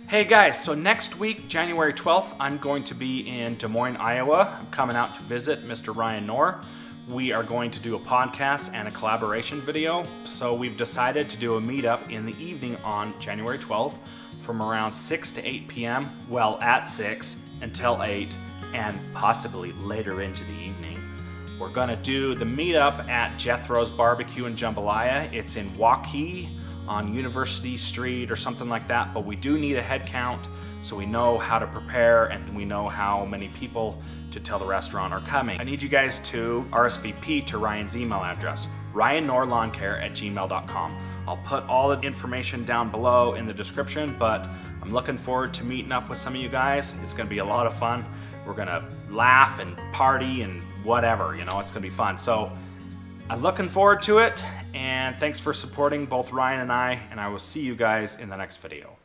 Hey guys, so next week, January 12th, I'm going to be in Des Moines, Iowa. I'm coming out to visit Mr. Ryan Knorr. We are going to do a podcast and a collaboration video. So we've decided to do a meetup in the evening on January 12th from around 6 to 8 p.m. Well, at 6 until 8 and possibly later into the evening. We're gonna do the meetup at Jethro's Barbecue in Jambalaya. It's in Waukee on University Street or something like that, but we do need a head count so we know how to prepare and we know how many people to tell the restaurant are coming. I need you guys to RSVP to Ryan's email address, ryanknorrlawncare@gmail.com. I'll put all the information down below in the description, but I'm looking forward to meeting up with some of you guys. It's gonna be a lot of fun. We're gonna laugh and party and whatever, you know, it's gonna be fun. So I'm looking forward to it, and thanks for supporting both Ryan and I will see you guys in the next video.